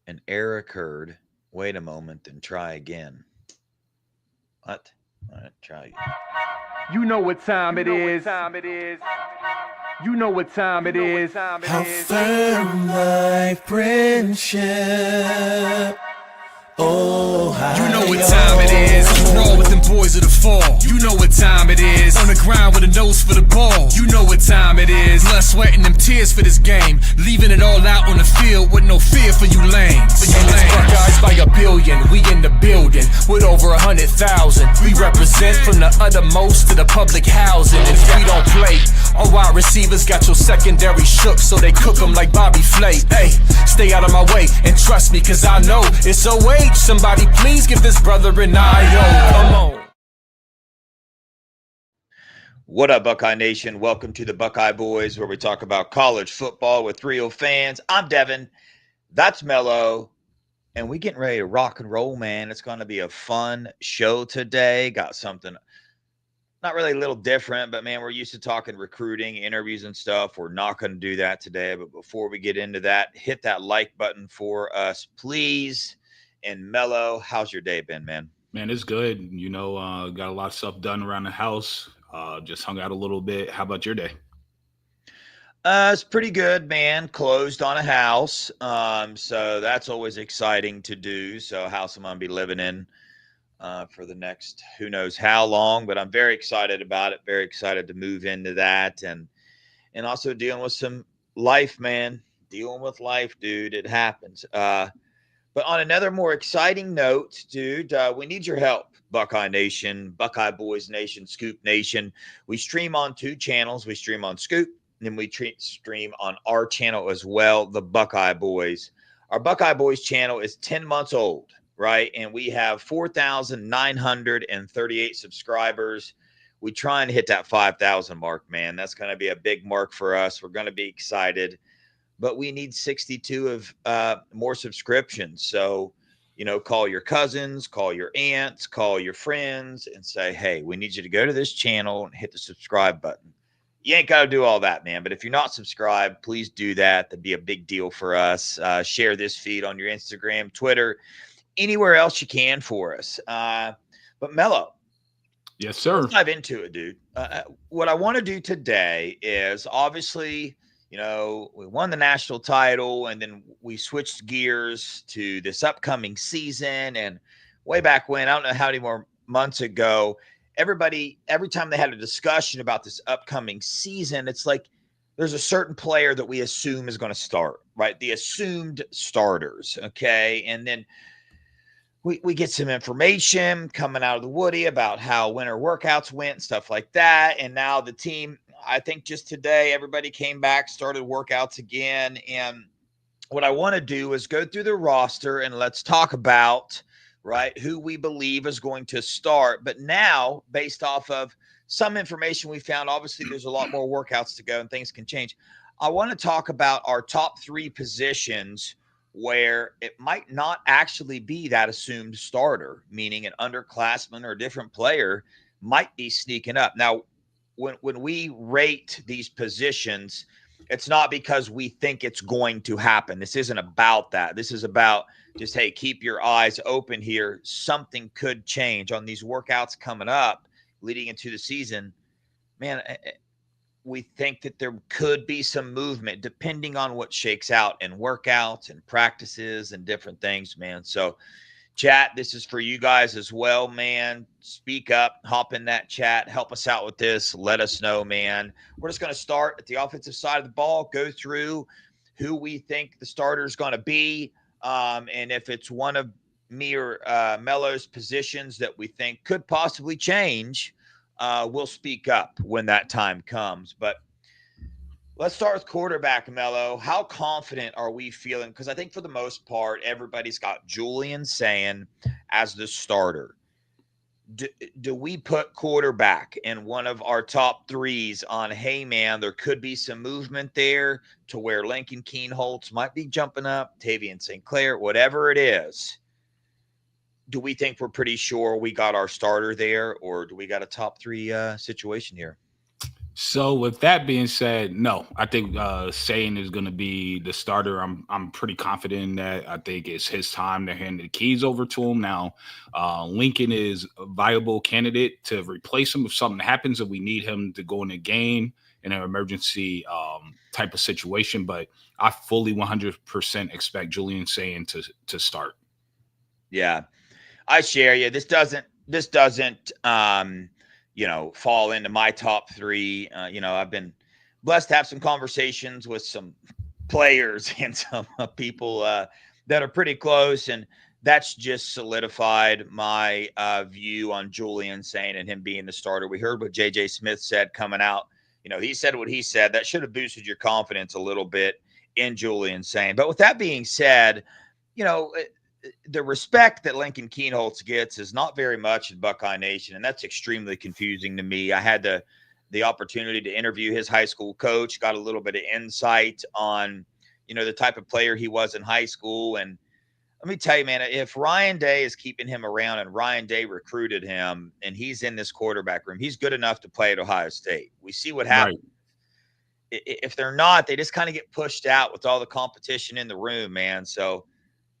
An error occurred. Wait a moment and try again. What? All right, try again. You know what time it is. You know what time it is. How firm thy friendship. Oh, how you know what time it is. Roll with them boys of the fall. You know what time it is. On the ground with a nose for the ball. You know what time it is. Blood, sweat, and them tears for this game. Leaving it all out on the field with no fear for you lanes. Buckeyes by a billion. We in the building with over 100,000. We represent from the uttermost to the public housing. And if we don't play, our wide receivers got your secondary shook, so they cook them like Bobby Flay. Hey, stay out of my way and trust me, cause I know it's a way. Somebody please give this brother an I.O. Come on. What up, Buckeye Nation? Welcome to the Buckeye Boys, where we talk about college football with real fans. I'm Devin. That's Mello. And we getting ready to rock and roll, man. It's going to be a fun show today. Got something not really a little different, but, man, we're used to talking recruiting, interviews, and stuff. We're not going to do that today. But before we get into that, hit that like button for us, please. And Mello, how's your day been, man? Man, it's good. Got a lot of stuff done around the house. Just hung out a little bit. How about your day? It's pretty good, man. Closed on a house. So that's always exciting to do. So a house I'm going to be living in for the next who knows how long. But I'm very excited about it. Very excited to move into that. And also dealing with some life, man. Dealing with life, dude. It happens. But on another more exciting note, dude, we need your help, Buckeye Nation, Buckeye Boys Nation, Scoop Nation. We stream on two channels. We stream on Scoop, and then we stream on our channel as well, the Buckeye Boys. Our Buckeye Boys channel is 10 months old, right? And we have 4,938 subscribers. We try and hit that 5,000 mark, man. That's going to be a big mark for us. We're going to be excited. But we need 62 of more subscriptions. So, call your cousins, call your aunts, call your friends and say, hey, we need you to go to this channel and hit the subscribe button. You ain't got to do all that, man. But if you're not subscribed, please do that. That'd be a big deal for us. Share this feed on your Instagram, Twitter, anywhere else you can for us. But Mello. Yes, sir. Let's dive into it, dude. What I want to do today is obviously – we won the national title, and then we switched gears to this upcoming season. And way back when, I don't know how many more months ago, every time they had a discussion about this upcoming season, it's like there's a certain player that we assume is going to start, right? The assumed starters, okay? And then we get some information coming out of the Woody about how winter workouts went and stuff like that. And now the team, I think just today, everybody came back, started workouts again. And what I want to do is go through the roster and let's talk about, right, who we believe is going to start. But now, based off of some information we found, obviously there's a lot more workouts to go and things can change. I want to talk about our top three positions where it might not actually be that assumed starter, meaning an underclassman or a different player might be sneaking up. Now, when we rate these positions, it's not because we think it's going to happen. This isn't about that. This is about just, hey, keep your eyes open here. Something could change on these workouts coming up leading into the season. Man, we think that there could be some movement depending on what shakes out in workouts and practices and different things, man. So, chat, this is for you guys as well, man. Speak up, hop in that chat, help us out with this. Let us know, man. We're just going to start at the offensive side of the ball, go through who we think the starter is going to be. And if it's one of me or Mello's positions that we think could possibly change, we'll speak up when that time comes. But let's start with quarterback, Mello. How confident are we feeling? Because I think for the most part, everybody's got Julian saying as the starter. Do we put quarterback in one of our top threes on, hey, man, there could be some movement there to where Lincoln Keenholz might be jumping up, Tavian St. Clair, whatever it is. Do we think we're pretty sure we got our starter there, or do we got a top three situation here? So with that being said, no, I think Sayin is going to be the starter. I'm pretty confident in that. I think it's his time to hand the keys over to him now. Lincoln is a viable candidate to replace him if something happens and we need him to go in a game in an emergency type of situation. But I fully 100% expect Julian Sayin to start. Yeah, I share you. This doesn't fall into my top three. I've been blessed to have some conversations with some players and some people that are pretty close, and that's just solidified my view on Julian saying and him being the starter. We heard what JJ Smith said coming out. He said what he said. That should have boosted your confidence a little bit in Julian saying. But with that being said, you know, the respect that Lincoln Keenholz gets is not very much in Buckeye Nation, and that's extremely confusing to me. I had the opportunity to interview his high school coach, got a little bit of insight on, the type of player he was in high school. And let me tell you, man, if Ryan Day is keeping him around and Ryan Day recruited him and he's in this quarterback room, he's good enough to play at Ohio State. We see what Right. happens. If they're not, they just kind of get pushed out with all the competition in the room, man. So,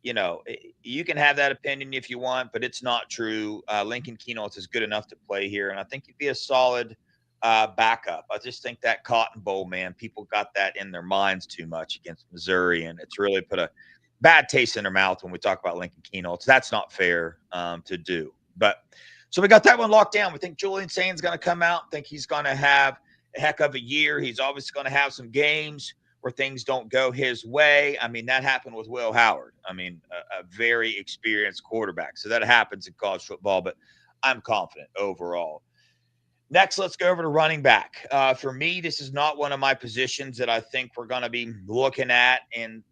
you can have that opinion if you want, but it's not true. Lincoln Keenholz is good enough to play here, and I think he'd be a solid backup. I just think that Cotton Bowl, man, people got that in their minds too much against Missouri, and it's really put a bad taste in their mouth when we talk about Lincoln Keenholz. That's not fair to do. But so we got that one locked down. We think Julian Sain's going to come out. Think he's going to have a heck of a year. He's obviously going to have some games where things don't go his way. I mean, that happened with Will Howard. I mean, a very experienced quarterback. So that happens in college football, but I'm confident overall. Next, let's go over to running back. For me, this is not one of my positions that I think we're going to be looking at, and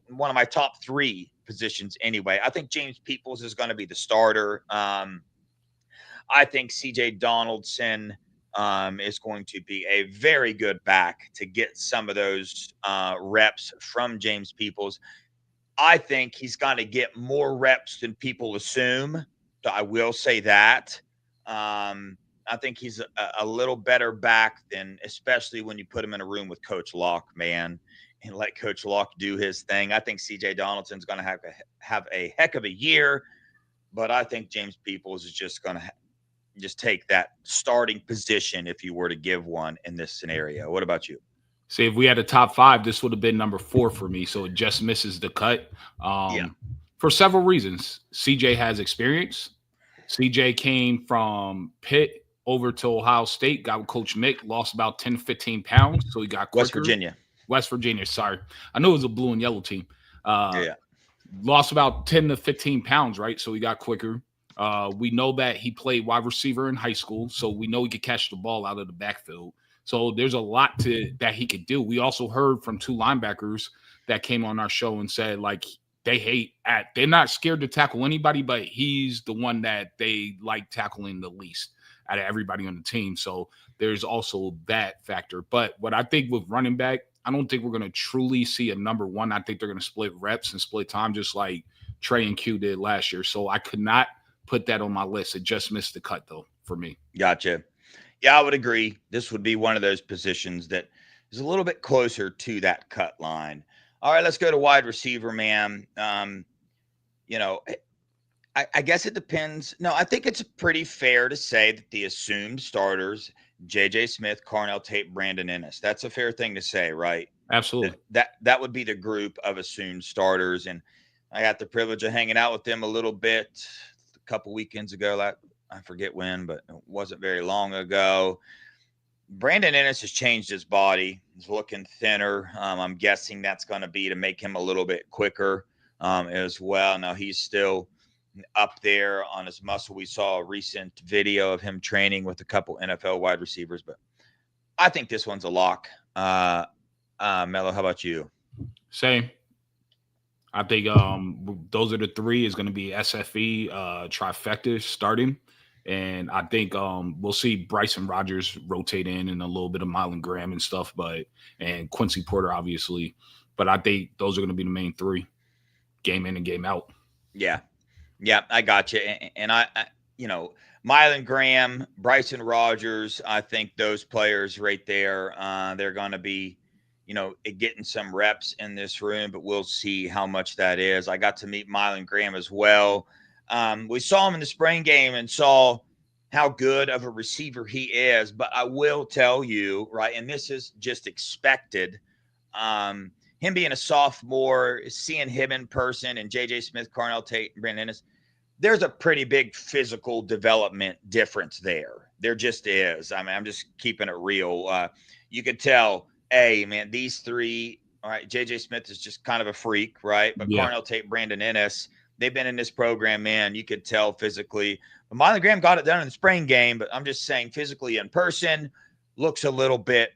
one of my top three positions anyway. I think James Peoples is going to be the starter. I think CJ Donaldson is going to be a very good back to get some of those reps from James Peoples. I think he's going to get more reps than people assume. I will say that. I think he's a little better back than, especially when you put him in a room with Coach Locke, man, and let Coach Locke do his thing. I think CJ Donaldson's going to have a heck of a year, but I think James Peoples is just going to just take that starting position if you were to give one in this scenario. What about you? See, if we had a top five, this would have been number 4 for me. So it just misses the cut. Yeah. For several reasons. CJ has experience. CJ came from Pitt over to Ohio State, got with Coach Mick, lost about 10 to 15 pounds. So he got quicker. West Virginia, sorry. I knew it was a blue and yellow team. Yeah. Lost about 10 to 15 pounds, right? So he got quicker. We know that he played wide receiver in high school, so we know he could catch the ball out of the backfield. So there's a lot that he could do. We also heard from 2 linebackers that came on our show and said, like, they're not scared to tackle anybody, but he's the one that they like tackling the least out of everybody on the team. So there's also that factor. But what I think with running back, I don't think we're going to truly see a number one. I think they're going to split reps and split time just like Trey and Q did last year. So I could not put that on my list. It just missed the cut, though, for me. Gotcha. Yeah, I would agree. This would be one of those positions that is a little bit closer to that cut line. All right, let's go to wide receiver, man. I guess it depends. No, I think it's pretty fair to say that the assumed starters, J.J. Smith, Carnell Tate, Brandon Ennis. That's a fair thing to say, right? Absolutely. That would be the group of assumed starters. And I got the privilege of hanging out with them a little bit a couple weekends ago. I forget when, but it wasn't very long ago. Brandon Ennis has changed his body. He's looking thinner. I'm guessing that's going to be to make him a little bit quicker as well. Now, he's still up there on his muscle. We saw a recent video of him training with a couple NFL wide receivers, but I think this one's a lock. Mello, how about you? Same. I think those are the 3 is going to be SFE trifecta starting. And I think we'll see Bryson Rogers rotate in and a little bit of Mylan Graham and stuff, and Quincy Porter, obviously. But I think those are going to be the main 3, game in and game out. Yeah. Yeah, I got you. And Mylan Graham, Bryson Rogers, I think those players right there, they're going to be, getting some reps in this room, but we'll see how much that is. I got to meet Mylan Graham as well. We saw him in the spring game and saw how good of a receiver he is, but I will tell you, right, and this is just expected. Him being a sophomore, seeing him in person, and J.J. Smith, Carnell Tate, and Brandon Ennis, there's a pretty big physical development difference there. There just is. I mean, I'm just keeping it real. You could tell, hey, man, these three, all right, J.J. Smith is just kind of a freak, right? But Yeah. Carnell Tate, Brandon Ennis, they've been in this program, man. You could tell physically. But Mylan Graham got it done in the spring game, but I'm just saying physically in person looks a little bit,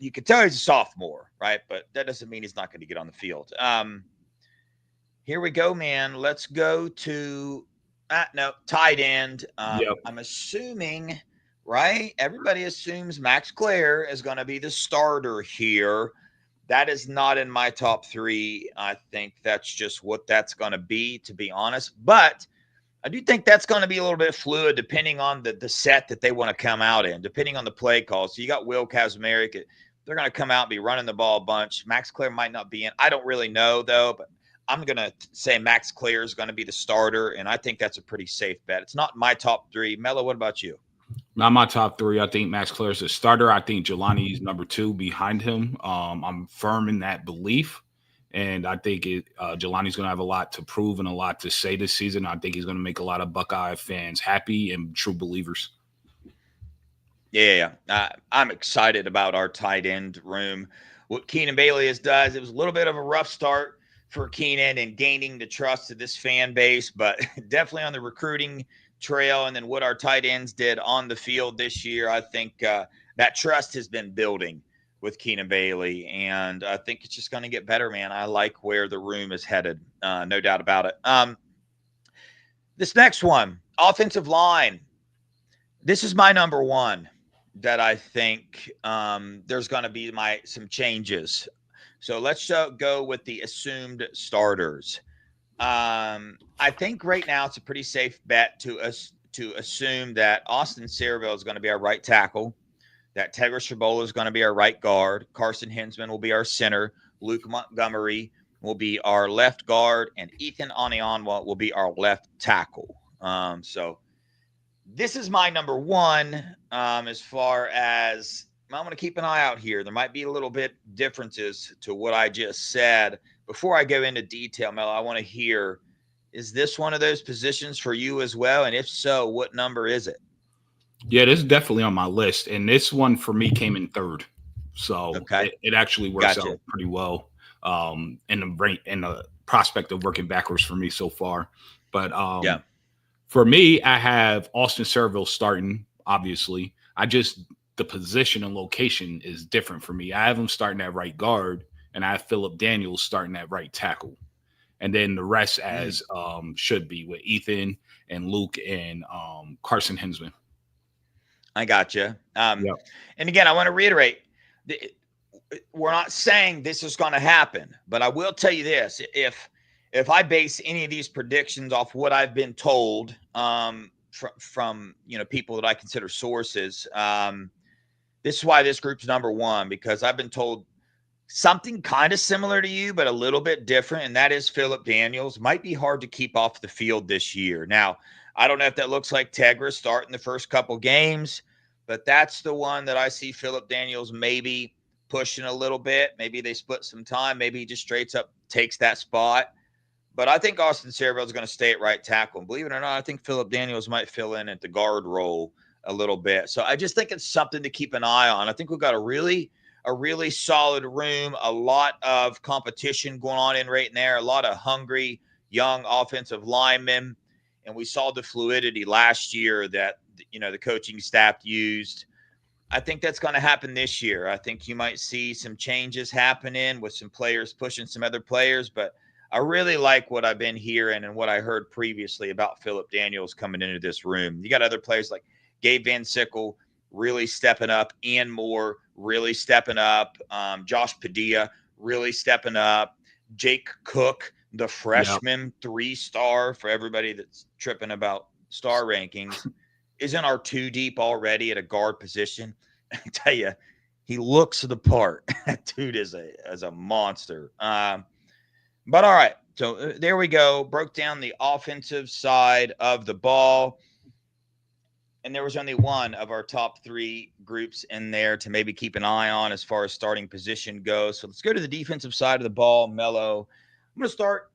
you could tell he's a sophomore, right? But that doesn't mean he's not going to get on the field. Here we go, man. Let's go to tight end. Yep. I'm assuming, right? Everybody assumes Max Clare is going to be the starter here. That is not in my top three. I think that's just what that's going to be, to be honest. But I do think that's going to be a little bit fluid depending on the set that they want to come out in, depending on the play call. So you got Will Kazmarek. They're going to come out and be running the ball a bunch. Max Clare might not be in. I don't really know, though, but I'm going to say Max Clare is going to be the starter, and I think that's a pretty safe bet. It's not my top three. Mello, what about you? Not my top three. I think Max Clare is a starter. I think Jelani's number two behind him. I'm firm in that belief. And I think Jelani's going to have a lot to prove and a lot to say this season. I think he's going to make a lot of Buckeye fans happy and true believers. Yeah. I'm excited about our tight end room. What Keenan Bailey does, it was a little bit of a rough start for Keenan and gaining the trust of this fan base, but definitely on the recruiting trail. And then what our tight ends did on the field this year, I think that trust has been building with Keenan Bailey, and I think it's just going to get better, man. I like where the room is headed, no doubt about it. This next one, offensive line. This is my number one that I think there's going to be some changes. So let's go with the assumed starters. I think right now it's a pretty safe bet to assume that Austin Cerebell is going to be our right tackle, that Tegra Shabola is going to be our right guard, Carson Hinsman will be our center, Luke Montgomery will be our left guard, and Ethan Anianwa will be our left tackle. So this is my number one as far as I'm going to keep an eye out here. There might be a little bit differences to what I just said. Before I go into detail, Mel, I want to hear, is this one of those positions for you as well? And if so, what number is it? Yeah, this is definitely on my list. And this one for me came in third. So okay. it actually works out pretty well in the prospect of working backwards for me so far. But for me, I have Austin Cerebell starting, obviously. The position and location is different for me. I have him starting at right guard, and I have Phillip Daniels starting at right tackle. And then the rest as should be with Ethan and Luke and Carson Hinsman. I got you. And again, I want to reiterate, we're not saying this is going to happen, but I will tell you this. If I base any of these predictions off what I've been told from people that I consider sources, this is why this group's number one, because I've been told something kind of similar to you, but a little bit different, and that is Phillip Daniels might be hard to keep off the field this year. Now, I don't know if that looks like Tegra starting the first couple games, but that's the one that I see Phillip Daniels maybe pushing a little bit. Maybe they split some time. Maybe he just straight up takes that spot. But I think Austin Cerebell is going to stay at right tackle. And believe it or not, I think Phillip Daniels might fill in at the guard role a little bit. So I just think it's something to keep an eye on. I think we've got a really solid room, a lot of competition going on in right there, a lot of hungry young offensive linemen. And we saw the fluidity last year that, the coaching staff used. I think that's going to happen this year. I think you might see some changes happening with some players pushing some other players, but I really like what I've been hearing and what I heard previously about Phillip Daniels coming into this room. You got other players like Gabe Van Sickle really stepping up, Ian Moore really stepping up, Josh Padilla really stepping up, Jake Cook, the freshman 3-star for everybody that's tripping about star rankings. isn't our two deep already at a guard position. I tell you, he looks the part. That dude is a monster. But all right, so there we go. Broke down the offensive side of the ball, and there was only one of our top three groups in there to maybe keep an eye on as far as starting position goes. So let's go to the defensive side of the ball, Mello. I'm going to start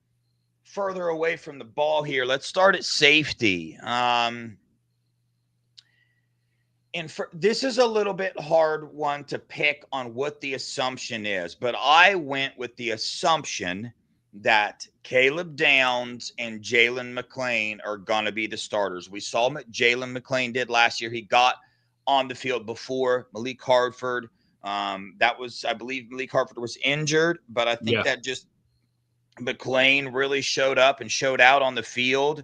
further away from the ball here. Let's start at safety. This is a little bit hard one to pick on what the assumption is, but I went with the assumption that Caleb Downs and Jalen McClain are going to be the starters. We saw what Jalen McClain did last year. He got on the field before Malik Hartford. That was, I believe, Malik Hartford was injured, but I think that just McClain really showed up and showed out on the field.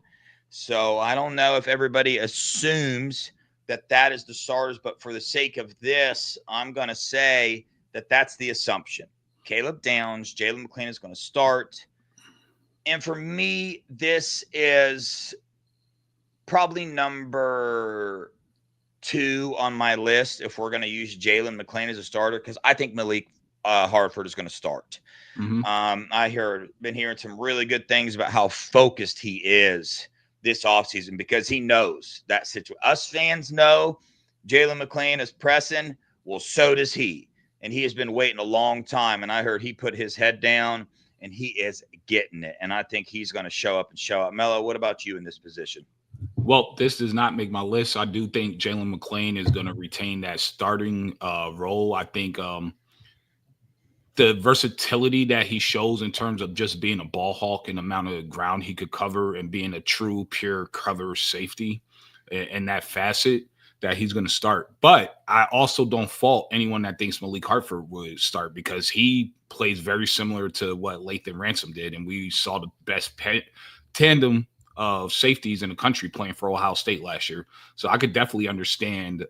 So I don't know if everybody assumes that is the starters, but for the sake of this, I'm going to say that that's the assumption. Caleb Downs, Jalen McClain is going to start. And for me, this is probably number 2 on my list if we're going to use Jalen McClain as a starter, because I think Malik Hartford is going to start. Been hearing some really good things about how focused he is this offseason, because he knows that situation. Us fans know Jalen McClain is pressing. Well, so does he. And he has been waiting a long time. And I heard he put his head down and he is getting it. And I think he's going to show up and show up. Mello, what about you in this position? Well, this does not make my list. I do think Jalen McClain is going to retain that starting role. I think the versatility that he shows in terms of just being a ball hawk and the amount of ground he could cover and being a true pure cover safety and that facet, that he's going to start. But I also don't fault anyone that thinks Malik Hartford would start, because he plays very similar to what Lathan Ransom did. And we saw the best tandem of safeties in the country playing for Ohio State last year. So I could definitely understand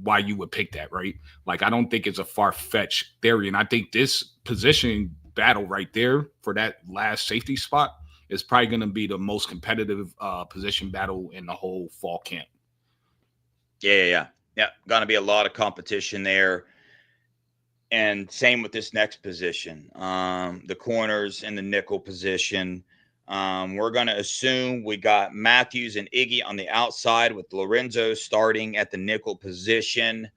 why you would pick that, right? Like, I don't think it's a far-fetched theory. And I think this position battle right there for that last safety spot is probably going to be the most competitive position battle in the whole fall camp. Yeah. Going to be a lot of competition there. And same with this next position, the corners and the nickel position. We're going to assume we got Matthews and Iggy on the outside with Lorenzo starting at the nickel position.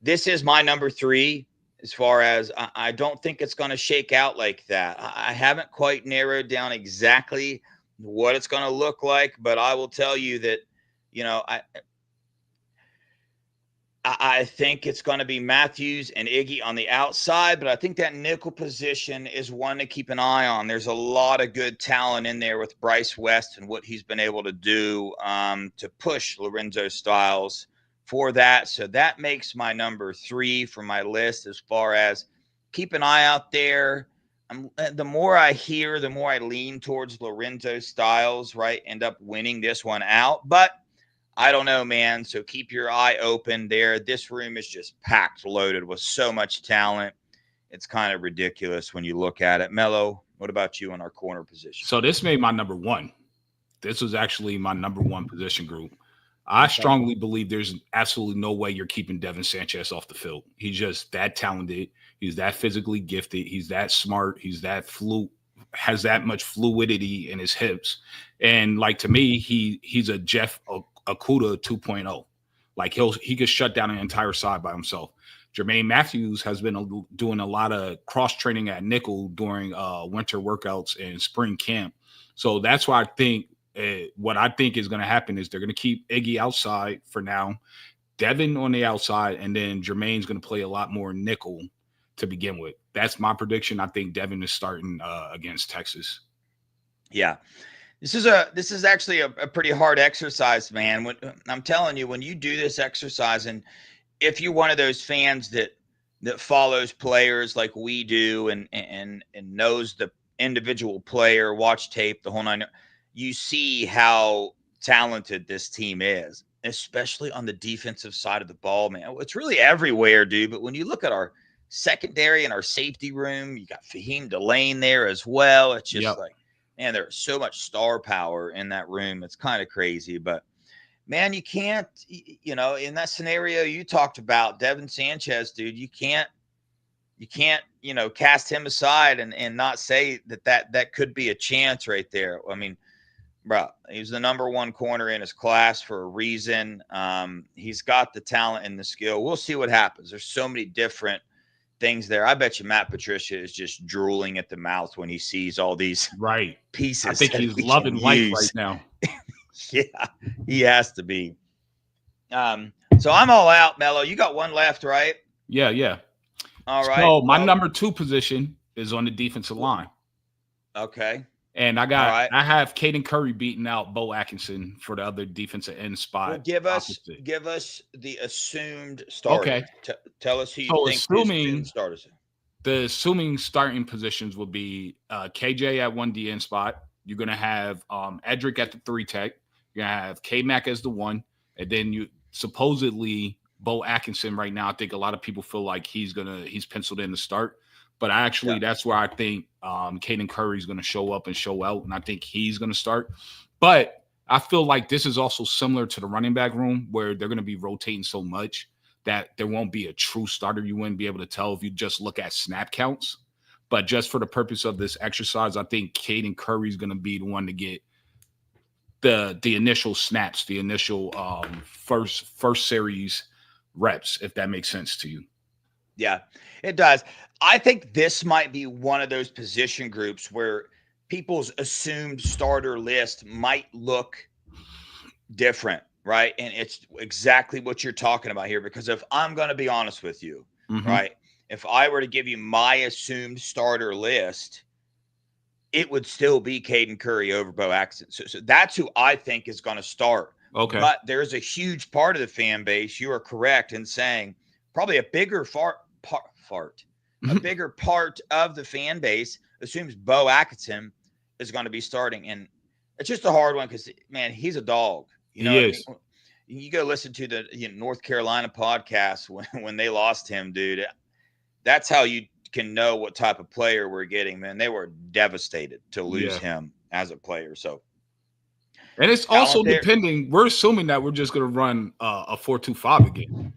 This is my number 3 as far as I don't think it's going to shake out like that. I haven't quite narrowed down exactly what it's going to look like, but I will tell you that, I think it's going to be Matthews and Iggy on the outside, but I think that nickel position is one to keep an eye on. There's a lot of good talent in there with Bryce West and what he's been able to do to push Lorenzo Styles for that. So that makes my number 3 for my list as far as keep an eye out there. The more I hear, the more I lean towards Lorenzo Styles, right? End up winning this one out. But I don't know, man. So keep your eye open there. This room is just packed, loaded with so much talent. It's kind of ridiculous when you look at it. Mello, what about you in our corner position? So this made my number 1. This was actually my number 1 position group. I strongly believe there's absolutely no way you're keeping Devin Sanchez off the field. He's just that talented. He's that physically gifted. He's that smart. He's that has that much fluidity in his hips. And like, to me, he's a Jeff Okudah 2.0. Like, he could shut down an entire side by himself. Jermaine Matthews has been doing a lot of cross training at nickel during winter workouts and spring camp. So that's why I think what I think is going to happen is they're going to keep Iggy outside for now, Devin on the outside, and then Jermaine's going to play a lot more nickel to begin with. That's my prediction. I think Devin is starting against Texas. Yeah. This is actually a pretty hard exercise, man. I'm telling you, when you do this exercise, and if you're one of those fans that follows players like we do and knows the individual player, watch tape, the whole nine, you see how talented this team is, especially on the defensive side of the ball, man. It's really everywhere, dude. But when you look at our secondary and our safety room, you got Fahim Delane there as well. It's just like, man, there's so much star power in that room. It's kind of crazy. But man, you can't, in that scenario you talked about, Devin Sanchez, dude, you can't, cast him aside and not say that could be a chance right there. I mean, bro, he's the number one corner in his class for a reason. He's got the talent and the skill. We'll see what happens. There's so many different things there. I bet you Matt Patricia is just drooling at the mouth when he sees all these Right. pieces. I think that he's we can loving life right use. now. Yeah, he has to be. So I'm all out, Mello. You got one left, right? Yeah. All right. So my Well, number 2 position is on the defensive line. okay. And I right. have Caden Curry beating out Bo Atkinson for the other defensive end spot. Well, give us the assumed starter. Okay. Tell us who you So think the assumed starters are. The assuming starting positions will be KJ at 1 DN spot. You're gonna have Edric at the 3 tech. You're gonna have K Mac as the 1, and then you supposedly Bo Atkinson right now. I think a lot of people feel like he's penciled in to start. But that's where I think Caden Curry is going to show up and show out, and I think he's going to start. But I feel like this is also similar to the running back room where they're going to be rotating so much that there won't be a true starter. You wouldn't be able to tell if you just look at snap counts. But just for the purpose of this exercise, I think Caden Curry is going to be the one to get the initial snaps, the initial first series reps, if that makes sense to you. Yeah, it does. I think this might be one of those position groups where people's assumed starter list might look different, right? And it's exactly what you're talking about here. Because if I'm going to be honest with you, right, if I were to give you my assumed starter list, it would still be Caden Curry over Bo Atkinson. So that's who I think is going to start. Okay. But there's a huge part of the fan base. You are correct in saying probably a bigger a bigger part of the fan base assumes Bo Atkinson is going to be starting. And it's just a hard one because, man, he's a dog. You know, he is. I mean? You go listen to the North Carolina podcast when they lost him, dude. That's how you can know what type of player we're getting, man. They were devastated to lose him as a player. So, and it's also depending. We're assuming that we're just going to run a 4-2-5 again.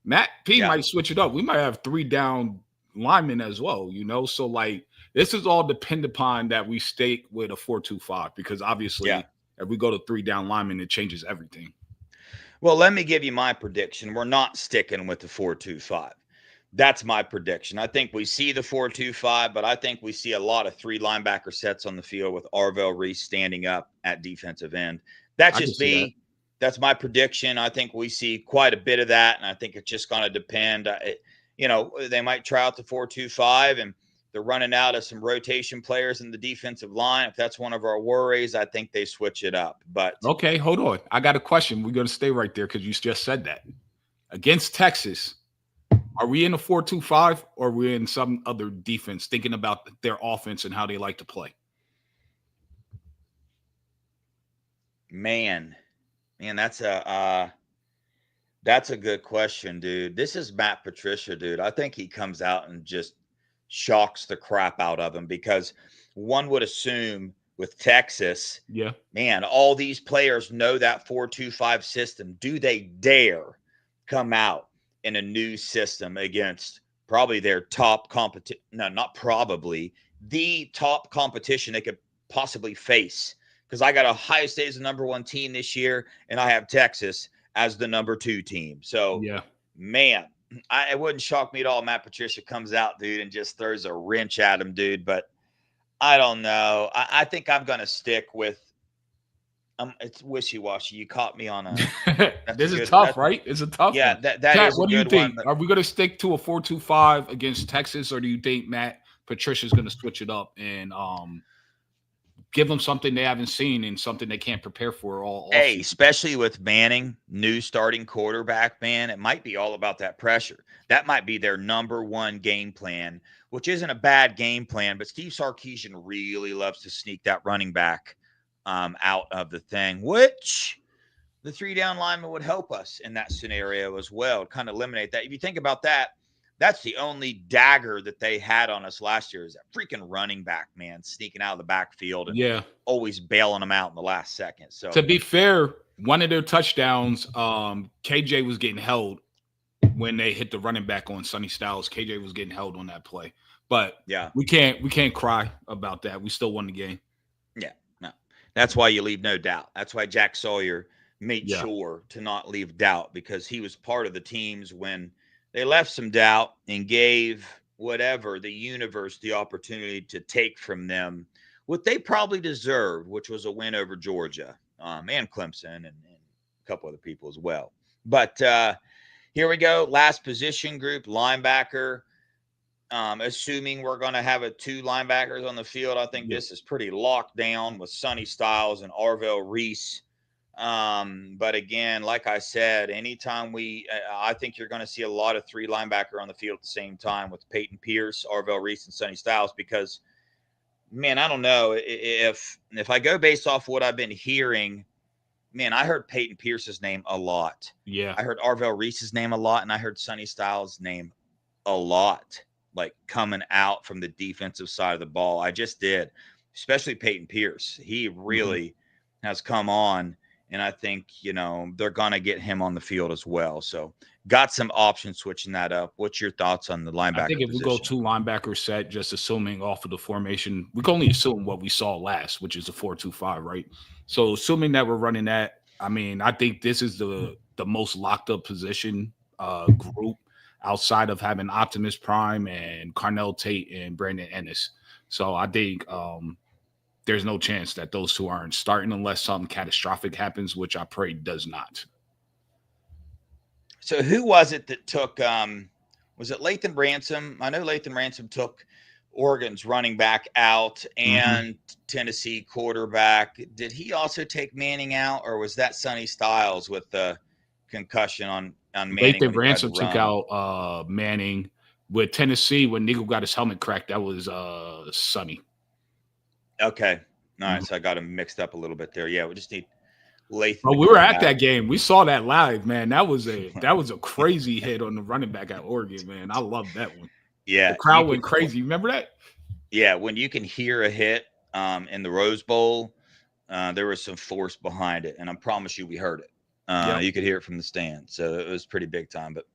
Matt P might switch it up. We might have 3 down linemen as well, So, like, this is all dependent upon that we stay with a 4-2-5 because obviously if we go to 3 down linemen, it changes everything. Well, let me give you my prediction. We're not sticking with the 4-2-5. That's my prediction. I think we see the 4-2-5, but I think we see a lot of 3 linebacker sets on the field with Arvell Reese standing up at defensive end. That's just me. That's my prediction. I think we see quite a bit of that, and I think it's just going to depend. They might try out the 4-2-5, and they're running out of some rotation players in the defensive line. If that's one of our worries, I think they switch it up. But okay, hold on. I got a question. We're going to stay right there because you just said that. Against Texas, are we in a 4-2-5 or are we in some other defense thinking about their offense and how they like to play? Man, that's a good question, dude. This is Matt Patricia, dude. I think he comes out and just shocks the crap out of him because one would assume with Texas, man, all these players know that 4-2-5 system. Do they dare come out in a new system against probably their top competition? No, not probably, the top competition they could possibly face. Because I got Ohio State as the number 1 team this year, and I have Texas as the number 2 team. So, man, it wouldn't shock me at all. Matt Patricia comes out, dude, and just throws a wrench at him, dude. But I don't know. I think I'm going to stick with it's wishy-washy. You caught me on a this is tough, right? It's a tough one. That Kat, is what do you think? one, Are we going to stick to a 4-2-5 against Texas, or do you think Matt Patricia's going to switch it up and give them something they haven't seen and something they can't prepare for all season? Especially with Manning, new starting quarterback, man, it might be all about that pressure. That might be their number 1 game plan, which isn't a bad game plan, but Steve Sarkisian really loves to sneak that running back out of the thing, which the 3 down lineman would help us in that scenario as well, kind of eliminate that. If you think about that, that's the only dagger that they had on us last year, is that freaking running back, man, sneaking out of the backfield and always bailing them out in the last second. So to be fair, one of their touchdowns, KJ was getting held when they hit the running back on Sonny Styles. KJ was getting held on that play. But Yeah. we can't cry about that. We still won the game. Yeah. No. That's why you leave no doubt. That's why Jack Sawyer made Yeah. sure to not leave doubt, because he was part of the teams when they left some doubt and gave whatever the universe the opportunity to take from them what they probably deserved, which was a win over Georgia, and Clemson, and a couple other people as well. But here we go. Last position group, linebacker. Assuming we're going to have two linebackers on the field, I think this is pretty locked down with Sonny Styles and Arvell Reese. But again, like I said, anytime I think you're going to see a lot of three linebacker on the field at the same time with Peyton Pierce, Arvell Reese, and Sonny Styles, because, man, I don't know if I go based off what I've been hearing, man, I heard Peyton Pierce's name a lot. Yeah. I heard Arvell Reese's name a lot, and I heard Sonny Styles' name a lot, like coming out from the defensive side of the ball. I just did, especially Peyton Pierce. He really has come on, and I think, they're going to get him on the field as well. So got some options switching that up. What's your thoughts on the linebacker I think if position? we go two linebacker set, just assuming off of the formation, we can only assume what we saw last, which is a 4-2-5, right? So assuming that we're running that, I mean, I think this is the most locked up position group outside of having Optimus Prime and Carnell Tate and Brandon Ennis. So I think there's no chance that those two aren't starting unless something catastrophic happens, which I pray does not. So who was it that took was it Lathan Ransom? I know Lathan Ransom took Oregon's running back out and Tennessee quarterback. Did he also take Manning out, or was that Sonny Styles with the concussion on Manning? Lathan Ransom took out Manning. With Tennessee, when Nigel got his helmet cracked, that was Sonny. Okay. All right. So I got him mixed up a little bit there. Yeah, we just need Lathan. Well, we were at that game. We saw that live, man. That was a crazy hit on the running back at Oregon, man. I love that one. Yeah. The crowd went crazy. Remember that? Yeah. When you can hear a hit in the Rose Bowl, there was some force behind it. And I promise you, we heard it. You could hear it from the stand. So it was pretty big time. But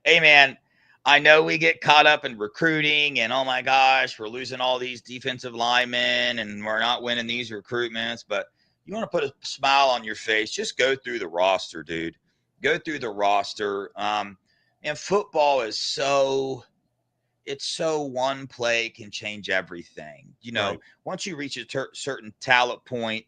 hey, man, I know we get caught up in recruiting and, oh my gosh, we're losing all these defensive linemen and we're not winning these recruitments, but you want to put a smile on your face, just go through the roster, dude. Go through the roster. And football is so one play can change everything. Right. Once you reach a certain talent point,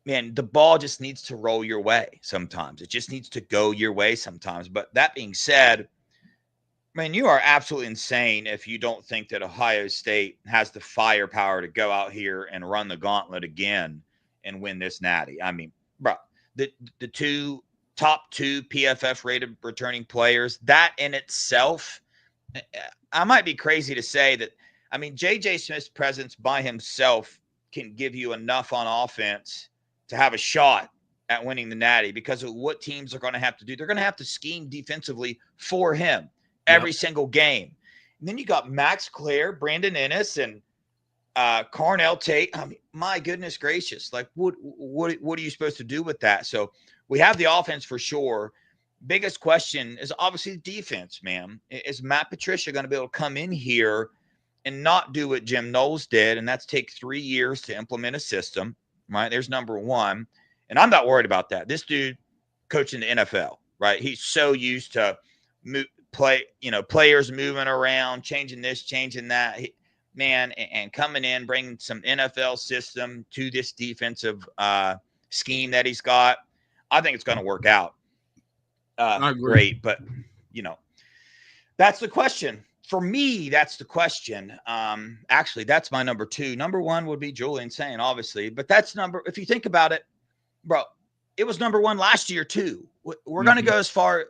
man, the ball just needs to roll your way sometimes. It just needs to go your way sometimes. But that being said, man, you are absolutely insane if you don't think that Ohio State has the firepower to go out here and run the gauntlet again and win this natty. I mean, bro, the top two PFF rated returning players, that in itself, I might be crazy to say that. I mean, J.J. Smith's presence by himself can give you enough on offense to have a shot at winning the natty, because of what teams are going to have to do. They're going to have to scheme defensively for him every single game. And then you got Max Clare, Brandon Ennis, and Carnell Tate. I mean, my goodness gracious. Like, what are you supposed to do with that? So we have the offense for sure. Biggest question is obviously defense, man. Is Matt Patricia going to be able to come in here and not do what Jim Knowles did, and that's take 3 years to implement a system? Right, there's number one. And I'm not worried about that. This dude coaching the NFL, right? He's so used to players moving around, changing this, changing that, and coming in, bringing some NFL system to this defensive scheme that he's got. I think it's going to work out. Great, but that's the question. For me, that's the question. Actually, that's my number two. Number one would be Julian Sain, obviously. But if you think about it, bro, it was number one last year, too. We're going to go as far.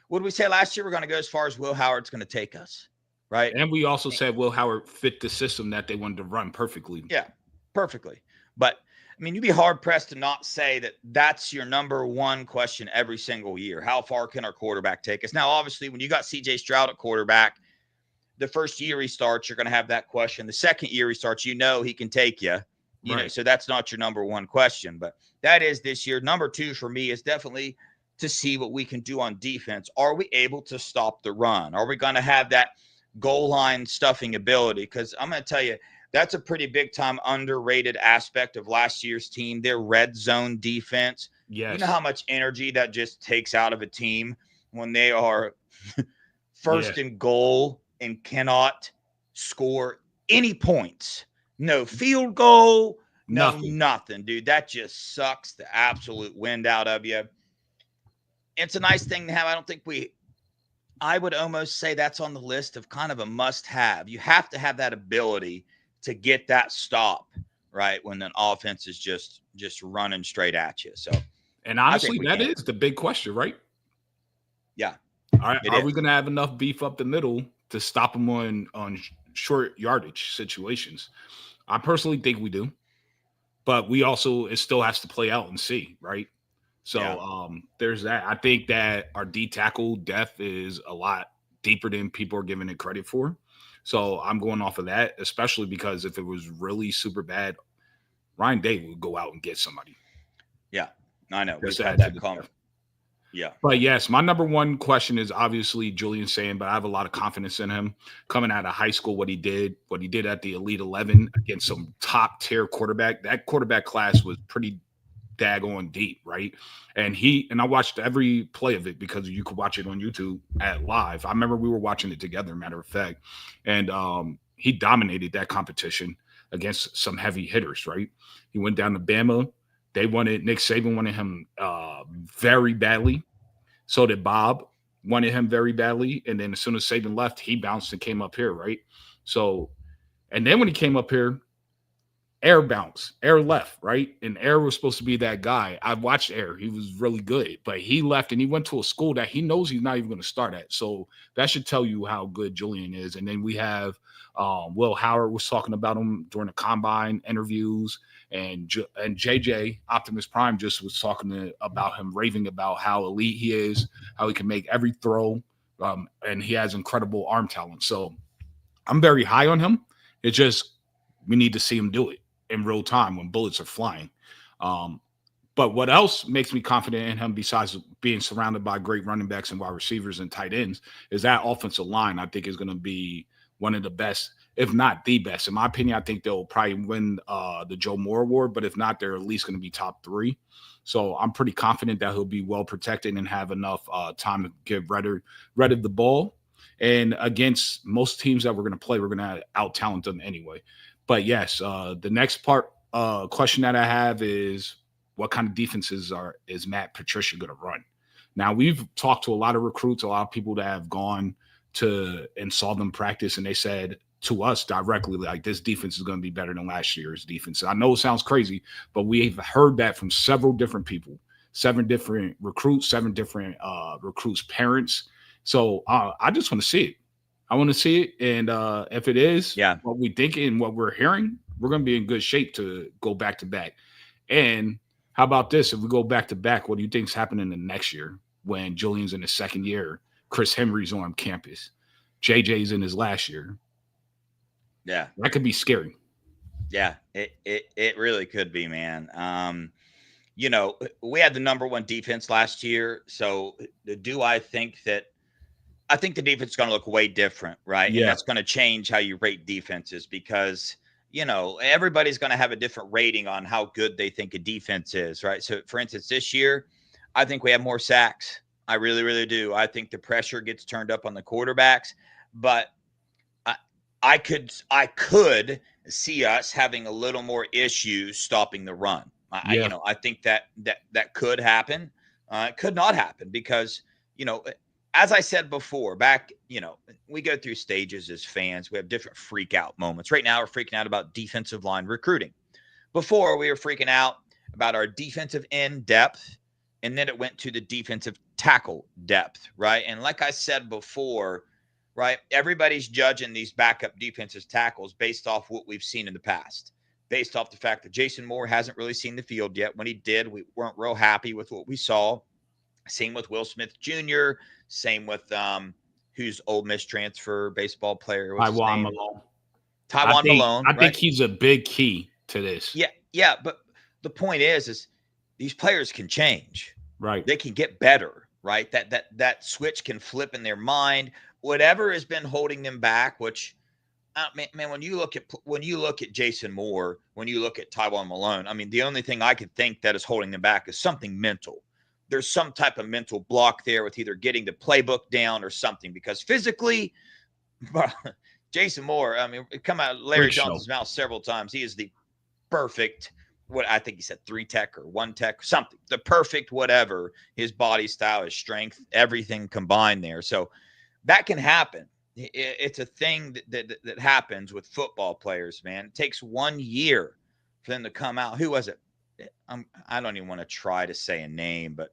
What did we say last year? We're going to go as far as Will Howard's going to take us, right? And we also said Will Howard fit the system that they wanted to run perfectly. Yeah, perfectly. But, I mean, you'd be hard-pressed to not say that that's your number one question every single year. How far can our quarterback take us? Now, obviously, when you got C.J. Stroud at quarterback, the first year he starts, you're going to have that question. The second year he starts, he can take you. Right. So that's not your number one question, but that is this year. Number two for me is definitely to see what we can do on defense. Are we able to stop the run? Are we going to have that goal line stuffing ability? Because I'm going to tell you, that's a pretty big time underrated aspect of last year's team, their red zone defense. You know Yes. how much energy that just takes out of a team when they are Yeah. first and goal and cannot score any points. No field goal, no Nothing. nothing, dude. That just sucks the absolute wind out of you. It's a nice thing to have. I would almost say that's on the list of kind of a must have. You have to have that ability to get that stop, right? When an offense is just running straight at you. So And I think honestly, we that can. is the big question, right? Yeah, it Are we is. going to have enough beef up the middle to stop them on short yardage situations? I personally think we do, but we also it still has to play out and see, right? Yeah. So there's that. I think that our D tackle depth is a lot deeper than people are giving it credit for. So I'm going off of that, especially because if it was really super bad, Ryan Day would go out and get somebody. Yeah. I know. Just We've to had add to that the depth. Yeah. But yes, my number one question is obviously Julian saying, but I have a lot of confidence in him coming out of high school. What he did at the Elite 11 against some top tier quarterback. That quarterback class was pretty daggone deep, right? And I watched every play of it because you could watch it on YouTube at live. I remember we were watching it together, matter of fact, and he dominated that competition against some heavy hitters, right? He went down to Bama. Nick Saban wanted him very badly. So did Bob, wanted him very badly. And then as soon as Saban left, he bounced and came up here, right? So, and then when he came up here, Air bounced, Air left, right? And Air was supposed to be that guy. I watched Air. He was really good, but he left and he went to a school that he knows he's not even going to start at. So that should tell you how good Julian is. And then we have Will Howard was talking about him during the combine interviews. And JJ Optimus Prime just was talking about him, raving about how elite he is, how he can make every throw, and he has incredible arm talent. So I'm very high on him. It just we need to see him do it in real time when bullets are flying. Um, but what else makes me confident in him besides being surrounded by great running backs and wide receivers and tight ends is that offensive line. I think is going to be one of the best, if not the best. In my opinion, I think they'll probably win the Joe Moore Award, but if not, they're at least going to be top three. So I'm pretty confident that he'll be well protected and have enough time to get rid of the ball. And against most teams that we're going to play, we're going to out talent them anyway. But yes, the next question that I have is what kind of defenses is Matt Patricia going to run? Now we've talked to a lot of recruits, a lot of people that have gone to and saw them practice, and they said to us directly, like, this defense is going to be better than last year's defense. I know it sounds crazy, but we've heard that from several different people, 7 different recruits, 7 different recruits' parents. So I just want to see it. I want to see it. And if it is what we think and what we're hearing, we're going to be in good shape to go back to back. And how about this? If we go back to back, what do you think is happening the next year when Julian's in his second year? Chris Henry's on campus. JJ's in his last year. Yeah. That could be scary. Yeah, it really could be, man. We had the number 1 defense last year. So do I think the defense is going to look way different, right? Yeah. And that's going to change how you rate defenses because, everybody's going to have a different rating on how good they think a defense is, right? So, for instance, this year, I think we have more sacks. I really, really do. I think the pressure gets turned up on the quarterbacks, but I could see us having a little more issues stopping the run. I think that could happen. It could not happen because, as I said before, we go through stages as fans. We have different freak out moments. Right now, we're freaking out about defensive line recruiting. Before, we were freaking out about our defensive end depth, and then it went to the defensive tackle depth, right? And like I said before, right, everybody's judging these backup defensive tackles based off what we've seen in the past, based off the fact that Jason Moore hasn't really seen the field yet. When he did, we weren't real happy with what we saw. Same with Will Smith Jr., same with who's Ole Miss transfer baseball player. What's his name? Malone. Tywone Malone. I think he's a big key to this. Yeah. But the point is these players can change. Right. They can get better, right? That switch can flip in their mind. Whatever has been holding them back, which man, when you look at Jason Moore, when you look at Tywan Malone, I mean, the only thing I could think that is holding them back is something mental. There's some type of mental block there with either getting the playbook down or something, because physically, Jason Moore, I mean, it come out Larry Johnson's mouth several times. He is the perfect, what I think he said, 3 tech or 1 tech, something, the perfect whatever. His body style, his strength, everything combined there. So that can happen. It's a thing that happens with football players, man. It takes 1 year for them to come out. Who was it? I don't even want to try to say a name, but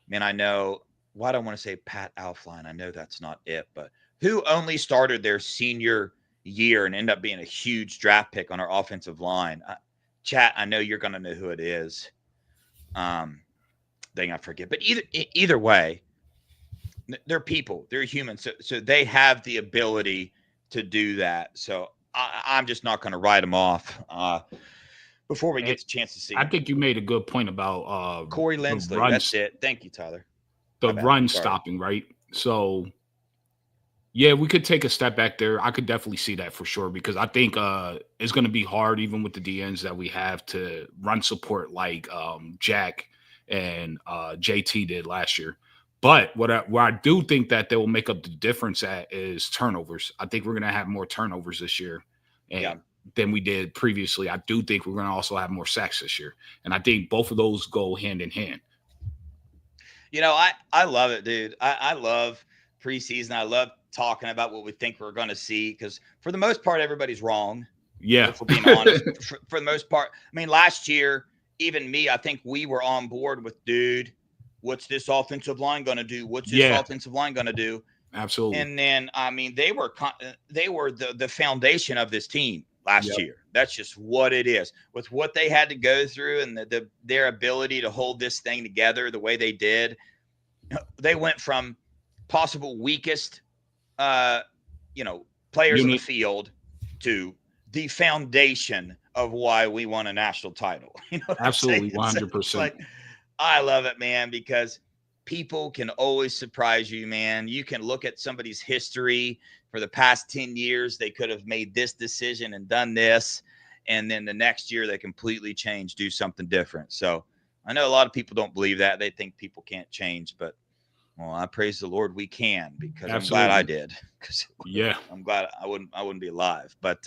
man, I know. Why do I want to say Pat Alfline? I know that's not it, but who only started their senior year and ended up being a huge draft pick on our offensive line? Chat, I know you're going to know who it is. Dang, I forget. But either way, they're people. They're humans. So they have the ability to do that. So I'm just not going to write them off before we get the chance to see I them. think you made a good point about Corey Lindsley. That's it. Thank you, Tyler. The run stopping, right? So, yeah, we could take a step back there. I could definitely see that for sure, because I think it's going to be hard, even with the DNs that we have, to run support like Jack and JT did last year. But what I do think that they will make up the difference at is turnovers. I think we're going to have more turnovers this year than we did previously. I do think we're going to also have more sacks this year. And I think both of those go hand in hand. You know, I love it, dude. I love preseason. I love talking about what we think we're going to see, because for the most part, everybody's wrong. Yeah. If we're being honest, for the most part. I mean, last year, even me, I think we were on board with, dude, what's this offensive line going to do? What's this offensive line going to do? Absolutely. And then, I mean, they were the foundation of this team last year. That's just what it is. With what they had to go through and their ability to hold this thing together the way they did, they went from possible weakest, players in the field to the foundation of why we won a national title. You know, absolutely, 100%. Like, I love it, man, because people can always surprise you, man. You can look at somebody's history for the past 10 years. They could have made this decision and done this, and then the next year they completely change, do something different. So I know a lot of people don't believe that. They think people can't change, but well, I praise the Lord we can, because absolutely. I'm glad I did. I'm glad I wouldn't be alive. But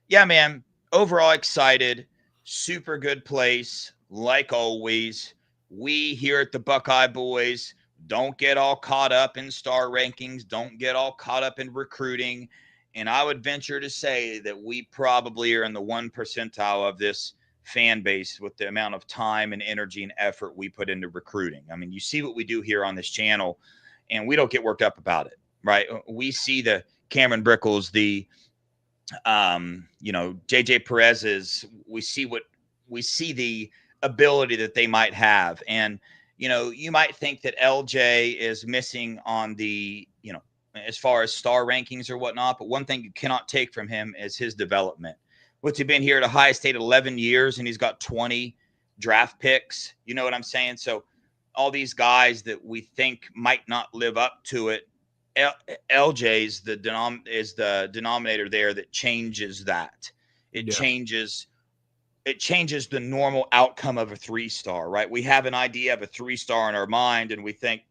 yeah, man, overall excited, super good place. Like always, we here at the Buckeye Boys don't get all caught up in star rankings, don't get all caught up in recruiting. And I would venture to say that we probably are in the 1 percentile of this fan base with the amount of time and energy and effort we put into recruiting. I mean, you see what we do here on this channel, and we don't get worked up about it, right? We see the Cameron Brickles, the JJ Perez's, we see the ability that they might have. And, you might think that LJ is missing on the, as far as star rankings or whatnot, but one thing you cannot take from him is his development. What's he been here at Ohio State 11 years, and he's got 20 draft picks. You know what I'm saying? So all these guys that we think might not live up to it, LJ's the denominator there that changes that. It changes the normal outcome of a 3-star, right? We have an idea of a 3-star in our mind, and we think,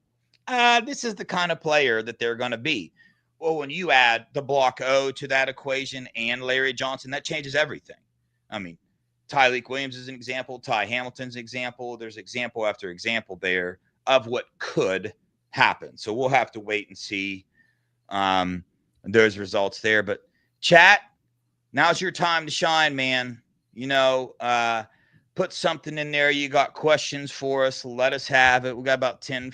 this is the kind of player that they're going to be. Well, when you add the block O to that equation and Larry Johnson, that changes everything. I mean, Tyleek Williams is an example. Ty Hamilton's an example. There's example after example there of what could happen. So we'll have to wait and see those results there. But chat, now's your time to shine, man. Put something in there. You got questions for us. Let us have it. We got about 10.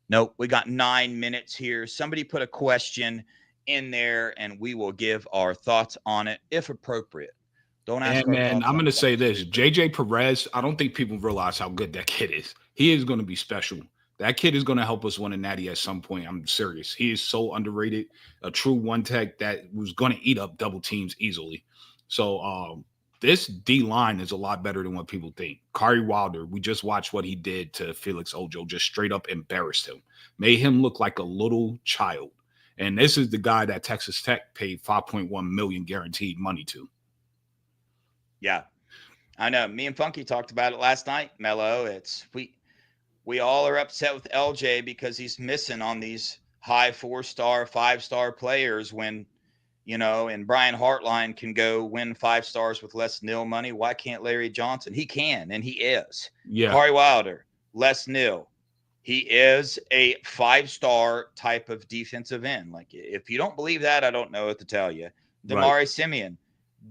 Nope, we got 9 minutes here. Somebody put a question in there, and we will give our thoughts on it if appropriate. Don't ask. And man, I'm going to say this: JJ Perez. I don't think people realize how good that kid is. He is going to be special. That kid is going to help us win a natty at some point. I'm serious. He is so underrated. A true one tech that was going to eat up double teams easily. So this D line is a lot better than what people think. Kari Wilder, we just watched what he did to Felix Ojo, just straight up embarrassed him, made him look like a little child. And this is the guy that Texas Tech paid 5.1 million guaranteed money to. Yeah, I know. Me and Funky talked about it last night, Mello. We all are upset with LJ because he's missing on these high 4-star, 5-star players when, and Brian Hartline can go win 5 stars with less nil money. Why can't Larry Johnson? He can, and he is. Yeah. Kari Wilder, less nil. He is a 5-star type of defensive end. Like, if you don't believe that, I don't know what to tell you. Damari Simeon,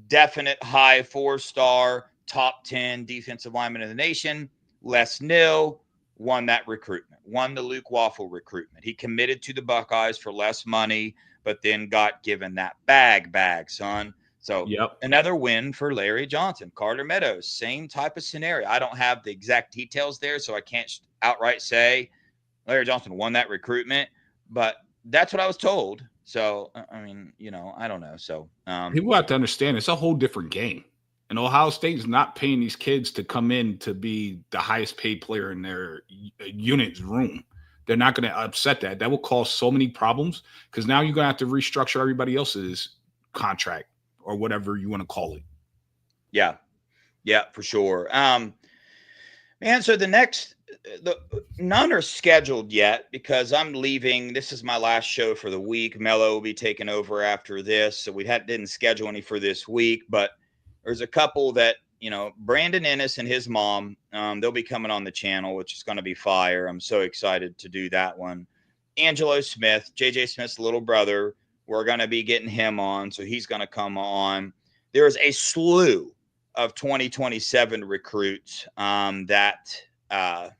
definite high 4-star, top 10 defensive lineman in the nation, less nil. Won that recruitment, won the Luke Waffle recruitment. He committed to the Buckeyes for less money, but then got given that bag, son. So another win for Larry Johnson. Carter Meadows, same type of scenario. I don't have the exact details there, so I can't outright say Larry Johnson won that recruitment, but that's what I was told. So, I mean, I don't know. So people have to understand it's a whole different game. And Ohio State is not paying these kids to come in to be the highest paid player in their unit's room. They're not going to upset that. That will cause so many problems because now you're going to have to restructure everybody else's contract or whatever you want to call it. Yeah, for sure. Man, so none are scheduled yet because I'm leaving. This is my last show for the week. Mello will be taking over after this. So we didn't schedule any for this week, but there's a couple that, Brandon Ennis and his mom, they'll be coming on the channel, which is going to be fire. I'm so excited to do that one. Angelo Smith, JJ Smith's little brother, we're going to be getting him on. So he's going to come on. There's a slew of 2027 recruits that, are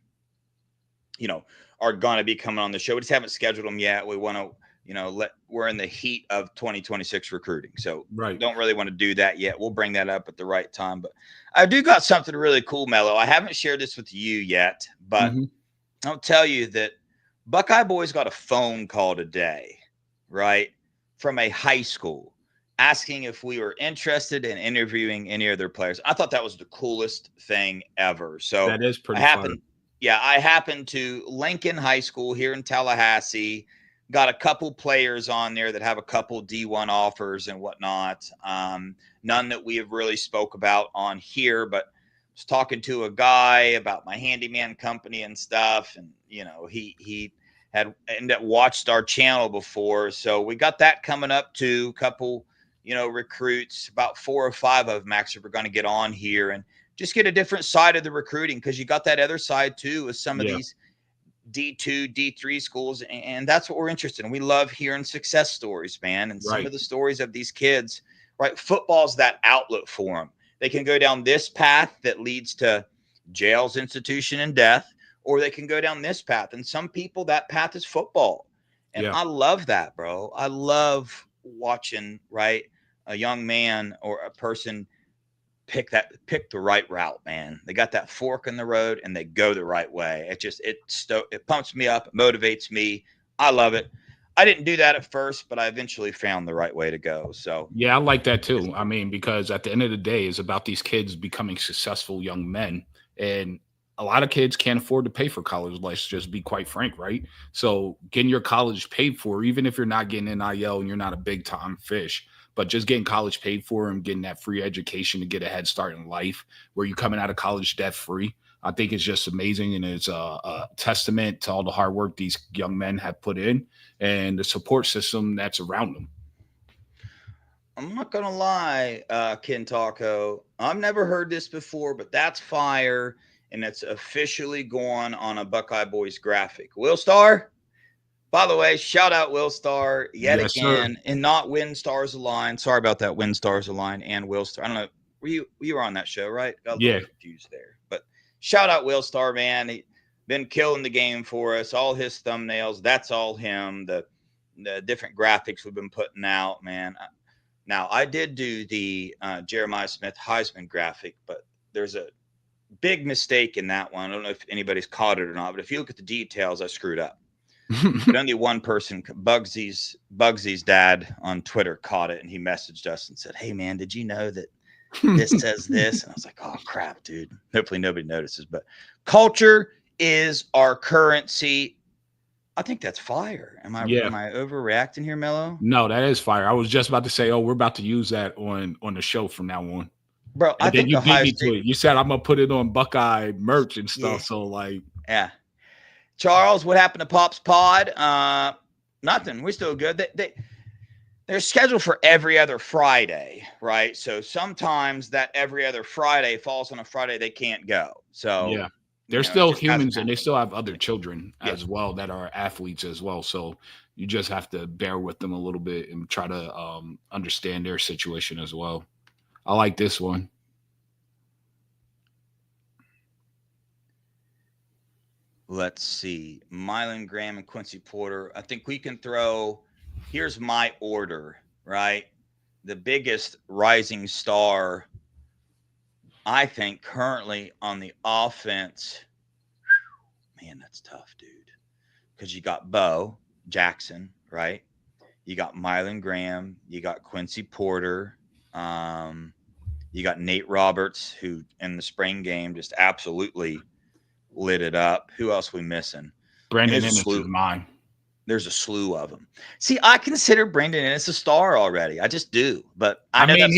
going to be coming on the show. We just haven't scheduled them yet. We want to, we're in the heat of 2026 recruiting. So don't really want to do that yet. We'll bring that up at the right time. But I do got something really cool, Mello. I haven't shared this with you yet, but I'll tell you that Buckeye Boys got a phone call today, right, from a high school asking if we were interested in interviewing any of their players. I thought that was the coolest thing ever. So that is pretty fun. Yeah, I happened to Lincoln High School here in Tallahassee. Got a couple players on there that have a couple D1 offers and whatnot. None that we have really spoke about on here, but I was talking to a guy about my handyman company and stuff. And, he had ended up watched our channel before. So we got that coming up too. A couple, recruits, about 4 or 5 of them actually we're going to get on here and just get a different side of the recruiting. Cause you got that other side too, with some of these D2, D3 schools, and that's what we're interested in. We love hearing success stories, man, and some of the stories of these kids, right? Football's that outlet for them. They can go down this path that leads to jails, institution, and death, or they can go down this path. And some people, that path is football. And I love that, bro. I love watching, right, a young man or a person pick the right route, man. They got that fork in the road and they go the right way. It pumps me up, it motivates me. I love it. I didn't do that at first, but I eventually found the right way to go. So yeah, I like that too. I mean, because at the end of the day, it's about these kids becoming successful young men, and a lot of kids can't afford to pay for college. Let's just be quite frank, right? So getting your college paid for, even if you're not getting NIL and you're not a big time fish, but just getting college paid for and getting that free education to get a head start in life where you're coming out of college debt free, I think it's just amazing. And it's a testament to all the hard work these young men have put in and the support system that's around them. I'm not going to lie, Ken Taco. I've never heard this before, but that's fire. And it's officially going on a Buckeye Boys graphic. Will Star? By the way, shout out Will Star yet again, sir. And not Win Stars Align. Sorry about that, Win Stars Align and Will Star. I don't know. You were on that show, right? Got a little confused there. But shout out Will Star, man. He been killing the game for us. All his thumbnails, that's all him. The different graphics we've been putting out, man. Now, I did do the Jeremiah Smith Heisman graphic, but there's a big mistake in that one. I don't know if anybody's caught it or not, but if you look at the details, I screwed up. But only one person, Bugsy's dad on Twitter, caught it, and he messaged us and said, "Hey man, did you know that this says this?" And I was like, "Oh crap, dude." Hopefully nobody notices. But culture is our currency. I think that's fire. Am I overreacting here, Mello? No, that is fire. I was just about to say, oh, we're about to use that on the show from now on. Bro, And I then think you beat Ohio me State. to it. You said I'm gonna put it on Buckeye merch and stuff. Yeah. So like, Yeah. Charles, what happened to Pop's Pod? Nothing. We're still good. They're scheduled for every other Friday, right? So sometimes that every other Friday falls on a Friday they can't go. So yeah, they're still humans and they happened. still have other children as well that are athletes as well. So you just have to bear with them a little bit and try to understand their situation as well. I like this one. Let's see. Mylan Graham and Quincy Porter. I think we can throw. Here's my order, right? The biggest rising star, I think, currently on the offense. Man, that's tough, dude. Because you got Bo Jackson, right? You got Mylan Graham. You got Quincy Porter. You got Nate Roberts, who in the spring game just absolutely lit it up. Who else we missing? Brandon Ennis is mine. There's a slew of them. See, I consider Brandon Ennis a star already. I just do. But I know mean, that's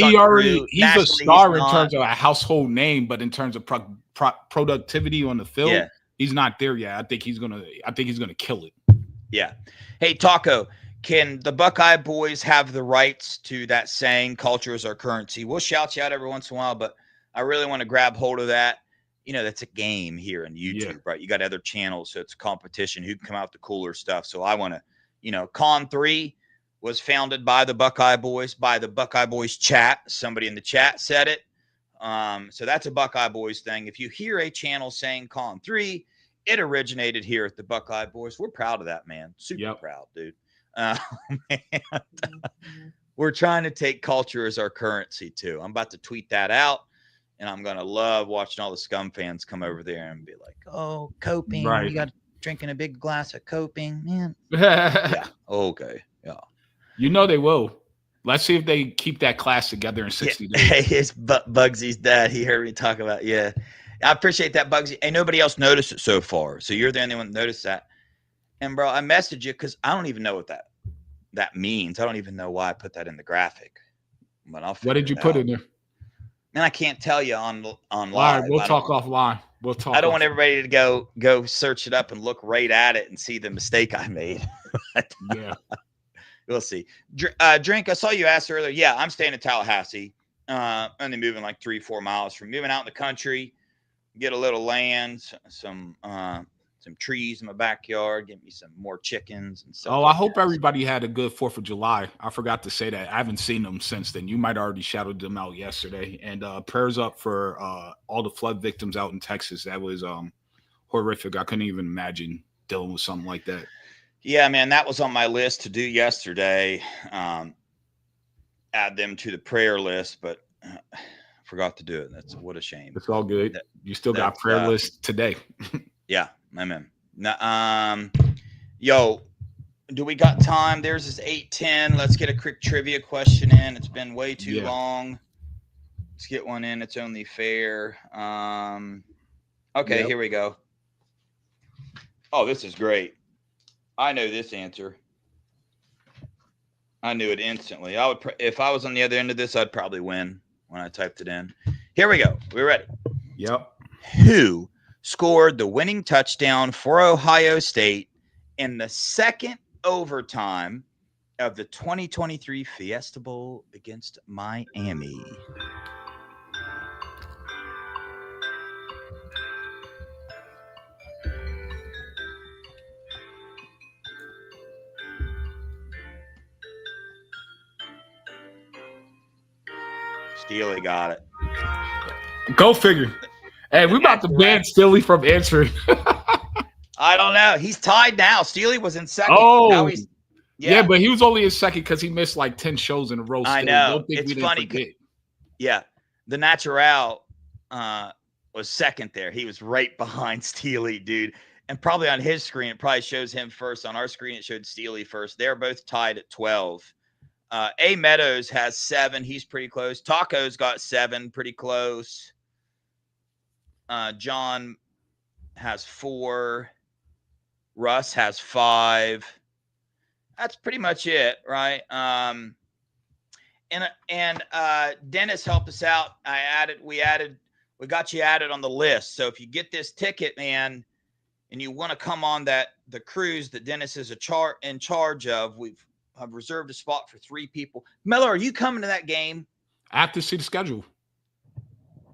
he's a star in not. terms of a household name, but in terms of productivity on the field, he's not there yet. I think he's gonna kill it. Yeah. Hey, Taco, can the Buckeye boys have the rights to that saying, "Culture is our currency"? We'll shout you out every once in a while, but I really want to grab hold of that. You know, that's a game here on YouTube, right? You got other channels, so it's a competition. Who can come out with the cooler stuff? So I want to, Con 3 was founded by the Buckeye Boys, by the Buckeye Boys chat. Somebody in the chat said it. So that's a Buckeye Boys thing. If you hear a channel saying Con 3, it originated here at the Buckeye Boys. We're proud of that, man. Super proud, dude. Man. We're trying to take culture as our currency, too. I'm about to tweet that out. And I'm going to love watching all the Scum fans come over there and be like, "Oh, coping. Right. You got drinking a big glass of coping, man." Yeah. Okay. Yeah. You know they will. Let's see if they keep that class together in 60 days. Hey, it's Bugsy's dad. He heard me talk about, I appreciate that, Bugsy. Ain't nobody else noticed it so far. So you're the only one that noticed that. And, bro, I messaged you because I don't even know what that means. I don't even know why I put that in the graphic. But what did you put in there? And I can't tell you on live. All right, we'll talk offline. We'll talk. I don't want everybody to go search it up and look right at it and see the mistake I made. Yeah, we'll see. Drink. I saw you ask earlier. Yeah, I'm staying in Tallahassee. Only moving like 3-4 miles from moving out in the country. Get a little land, some trees in my backyard. Get me some more chickens and stuff. Oh, I hope everybody had a good 4th of July. I forgot to say that. I haven't seen them since then. You might already shouted them out yesterday. And prayers up for all the flood victims out in Texas. That was horrific. I couldn't even imagine dealing with something like that. Yeah, man, that was on my list to do yesterday. Add them to the prayer list, but forgot to do it. That's what a shame. It's all good. You still got prayer list today. Yeah, amen. Now, yo, do we got time? There's this 8:10. Let's get a quick trivia question in. It's been way too long. Let's get one in. It's only fair. Okay, Here we go. Oh, this is great. I know this answer. I knew it instantly. I would, if I was on the other end of this, I'd probably win when I typed it in. Here we go. We're ready. Yep. Who scored the winning touchdown for Ohio State in the second overtime of the 2023 Fiesta Bowl against Miami? Steely got it. Go figure. Hey, we're about to ban Steely from answering. I don't know. He's tied now. Steely was in second. Oh, now he's, yeah, but he was only in second because he missed like 10 shows in a row. I know. It's funny. Yeah, the Natural was second there. He was right behind Steely, dude. and probably on his screen, it probably shows him first. On our screen, it showed Steely first. They're both tied at 12. A Meadows has 7. He's pretty close. Taco's got 7, pretty close. John has 4. Russ has 5. That's pretty much it, right? And Dennis helped us out. We got you added on the list. So if you get this ticket, man, and you want to come on the cruise that Dennis is in charge of, I've reserved a spot for 3 people. Mello, are you coming to that game? I have to see the schedule.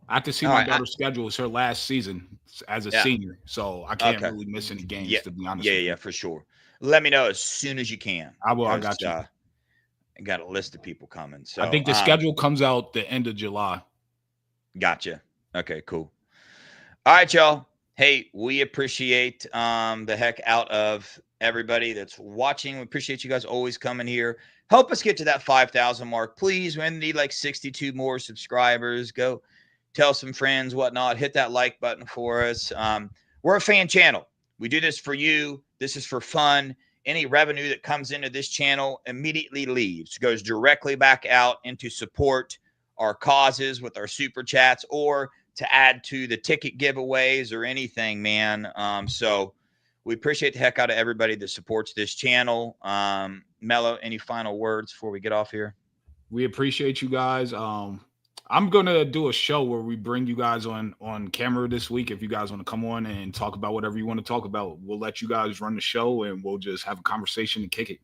I have to see my daughter's schedule. It's her last season as a senior, so I can't really miss any games, to be honest. Yeah, for sure. Let me know as soon as you can. I will. I got you. I got a list of people coming. So I think the schedule comes out the end of July. Gotcha. Okay, cool. All right, y'all. Hey, we appreciate the heck out of everybody that's watching. We appreciate you guys always coming here. Help us get to that 5,000 mark, please. We need like 62 more subscribers. Go tell some friends, whatnot. Hit that like button for us. We're a fan channel. We do this for you. This is for fun. Any revenue that comes into this channel immediately leaves, goes directly back out into support our causes with our super chats or to add to the ticket giveaways or anything, man. So we appreciate the heck out of everybody that supports this channel. Mello, any final words before we get off here? We appreciate you guys. I'm going to do a show where we bring you guys on camera this week. If you guys want to come on and talk about whatever you want to talk about, we'll let you guys run the show and we'll just have a conversation and kick it.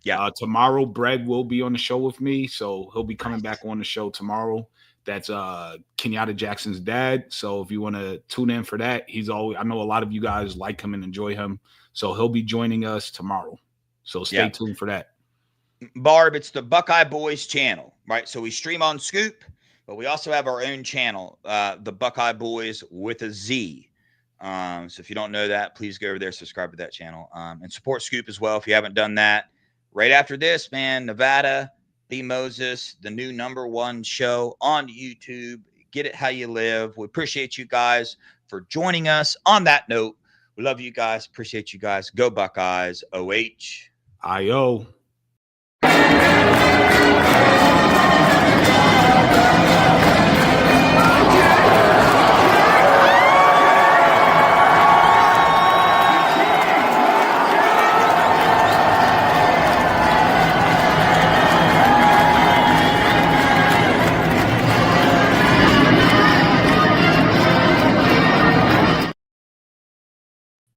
Yeah. Tomorrow, Brad will be on the show with me, so he'll be coming back on the show tomorrow. That's Kenyatta Jackson's dad. So if you want to tune in for that, I know a lot of you guys like him and enjoy him. So he'll be joining us tomorrow. So stay tuned for that. Barb, it's the Buckeye Boys channel, right? So we stream on Scoop, but we also have our own channel, the Buckeye Boys with a Z. So if you don't know that, please go over there, subscribe to that channel, and support Scoop as well if you haven't done that. Right after this, man, Nevada, B. Moses, the new #1 show on YouTube. Get it how you live. We appreciate you guys for joining us. On that note, we love you guys. Appreciate you guys. Go Buckeyes. OH. I-O.